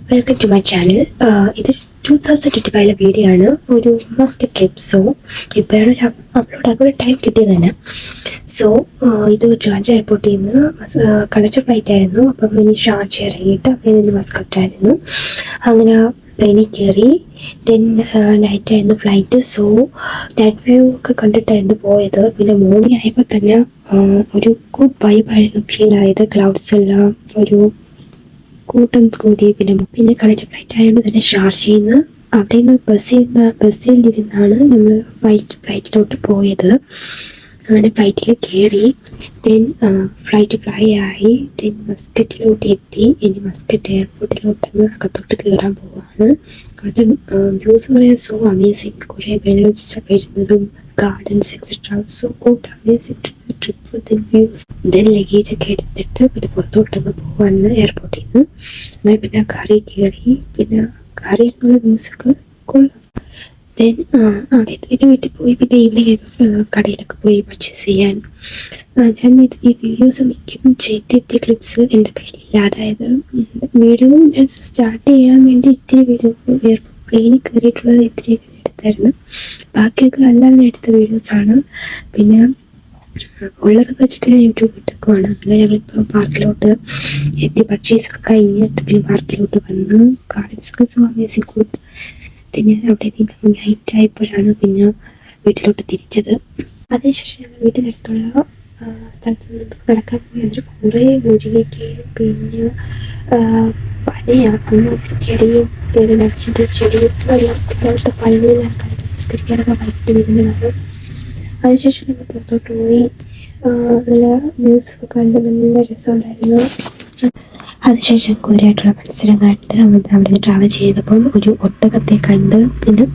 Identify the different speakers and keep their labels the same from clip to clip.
Speaker 1: Welcome to my channel. ഇത് 2025 video ആണ്. ഒരു മസ്കറ്റ് ട്രിപ്പ്. സോ ഇപ്പോഴാണ് അപ്ലോഡ് ആക്കുന്ന ടൈം കിട്ടിയത് തന്നെ. സോ ഇത് ട്രാൻഡ്ര എയർപോർട്ടിൽ നിന്ന് കണക്ഷൻ ഫ്ലൈറ്റ് ആയിരുന്നു. അപ്പം ഇനി ഷാർജ ഇറങ്ങിയിട്ട് അവിടെ നിന്ന് മസ്കറ്റ് ആയിരുന്നു. അങ്ങനെ പ്ലെയിനിൽ കയറി. ദെൻ നൈറ്റ് ആയിരുന്നു ഫ്ലൈറ്റ്. സോ നൈറ്റ് വ്യൂ ഒക്കെ കണ്ടിട്ടായിരുന്നു പോയത്. പിന്നെ മോർണിംഗ് ആയപ്പോൾ തന്നെ ഒരു ഗുഡ് വൈബായിരുന്നു ഫീൽ ആയത്. ക്ലൗഡ്സ് എല്ലാം ഒരു കൂട്ടം കൂടി. പിന്നെ കണക്ഷൻ ഫ്ലൈറ്റ് ആയതുകൊണ്ട് തന്നെ ഷാർജയിൽ നിന്ന് അവിടെ നിന്ന് ബസ്സിലിരുന്നാണ് നമ്മൾ ഫ്ലൈറ്റിലോട്ട് പോയത്. അങ്ങനെ ഫ്ലൈറ്റിൽ കയറി. ദെൻ ഫ്ലൈറ്റ് ഫ്ലൈ ആയി. ദെൻ മസ്കറ്റിലോട്ട് എത്തി. ഇനി മസ്കറ്റ് എയർപോർട്ടിലോട്ടൊന്ന് അകത്തോട്ട് കയറാൻ പോവാണ്. അവിടുത്തെ വ്യൂസ് പറയാൻ സോ അമേസിങ്. കുറേ വെള്ളം വരുന്നതും gardens etcetera. So good amazing trip. Then views. Then luggage ഒക്കെ എടുത്തിട്ട് പിന്നെ പുറത്തോട്ടൊന്ന് പോവാണ് എയർപോർട്ടിൽ നിന്ന്. അങ്ങനെ പിന്നെ കാറിൽ കയറി. പിന്നെ കാറിൽ നിന്നുള്ള വ്യൂസൊക്കെ കൊള്ളാം. ദെൻ അവിടെ പിന്നെ വീട്ടിൽ പോയി. പിന്നെ ഈവനിങ് കടയിലൊക്കെ പോയി പർച്ചേസ് ചെയ്യാൻ. ഞാൻ ഈ വീഡിയോസ് മിക്കതും ചെയ്തെത്തിയ ക്ലിപ്സ് എൻ്റെ കയ്യിലില്ല. അതായത് വീഡിയോ ഞാൻ സ്റ്റാർട്ട് ചെയ്യാൻ വേണ്ടി ഇത്തിരി വീഡിയോ പ്ലെയിനിൽ കയറിയിട്ടുള്ളത് ഇത്തിരി എടുത്തായിരുന്നു. ബാക്കിയൊക്കെ അല്ലാതെ എടുത്ത വീഡിയോസാണ്. പിന്നെ ഉള്ളതൊക്കെ വെച്ചിട്ട് ഞാൻ യൂട്യൂബ് ഇട്ടൊക്കെയാണ്. അങ്ങനെ ഞങ്ങളിപ്പോൾ പാർക്കിലോട്ട് എത്തി. പർച്ചേസൊക്കെ കഴിഞ്ഞിട്ട് പിന്നെ പാർക്കിലോട്ട് വന്ന്. ഗാർഡൻസൊക്കെ സോ അമേസിങ് ഗുഡ്. പിന്നെ അവിടെ നൈറ്റ് ആയപ്പോഴാണ് പിന്നെ വീട്ടിലോട്ട് തിരിച്ചത്. അതിനുശേഷം ഞങ്ങൾ വീട്ടിനടുത്തുള്ള സ്ഥലത്ത് നിന്ന് നടക്കാൻ പോയി. അതിൽ കുറേ മുരിങ്ങയ്ക്കയും പിന്നെ പനയാണ് ചെടിയും നട്സിൻ്റെ ചെടിയും എല്ലാം ഇപ്പോഴത്തെ പഴങ്ങളിൽ ആൾക്കാർ സംസ്കരിക്കാനൊക്കെ വൈകിട്ട് വരുന്നതാണ്. അതിനുശേഷം നമ്മൾ പുറത്തോട്ട് പോയി. നല്ല മ്യൂസിക് കണ്ട് നല്ല രസമുണ്ടായിരുന്നു. അതിനുശേഷം കുതിരയായിട്ടുള്ള മത്സരം കണ്ട് അവിടെ നിന്ന് ട്രാവൽ ചെയ്തപ്പം ഒരു ഒട്ടകത്തെ കണ്ട്. പിന്നെ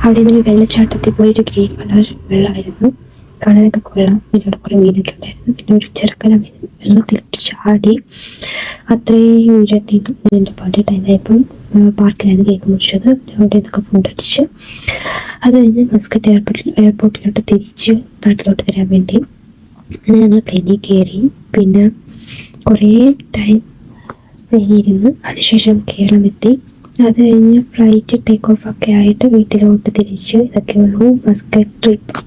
Speaker 1: അവിടെ നിന്നൊരു വെള്ളച്ചാട്ടത്തിൽ പോയി ഒരു ഗ്രീൻ കളർ വെള്ളമായിരുന്നു. കാണാനൊക്കെ കൊള്ളാം. പിന്നെ അവിടെ കുറേ മീനൊക്കെ ഉണ്ടായിരുന്നു. പിന്നെ ഒരു ചെറുക്കന വെള്ളത്തിലിട്ട് ചാടി. അത്രയും ഉയരത്തിൽ നിന്ന് എൻ്റെ പാർട്ടി ടൈമായപ്പം പാർക്കിലായിരുന്നു കേക്ക് മുറിച്ചത്. അവിടെ നിന്നൊക്കെ ഫുഡ് അടിച്ച് അത് കഴിഞ്ഞ് മസ്കറ്റ് എയർപോർട്ടിലോട്ട് തിരിച്ച് നാട്ടിലോട്ട് വരാൻ വേണ്ടി അങ്ങനെ ഞങ്ങൾ പ്ലെയിനിൽ കയറി. പിന്നെ കുറേ ടൈം പ്ലെയിനിരുന്ന് അതിനുശേഷം കേരളം എത്തി. അത് കഴിഞ്ഞ് ഫ്ലൈറ്റ് ടേക്ക് ഓഫ് ഒക്കെ ആയിട്ട് വീട്ടിലോട്ട് തിരിച്ച്. ഇതൊക്കെയുള്ളൂ മസ്കറ്റ് ട്രിപ്പ്.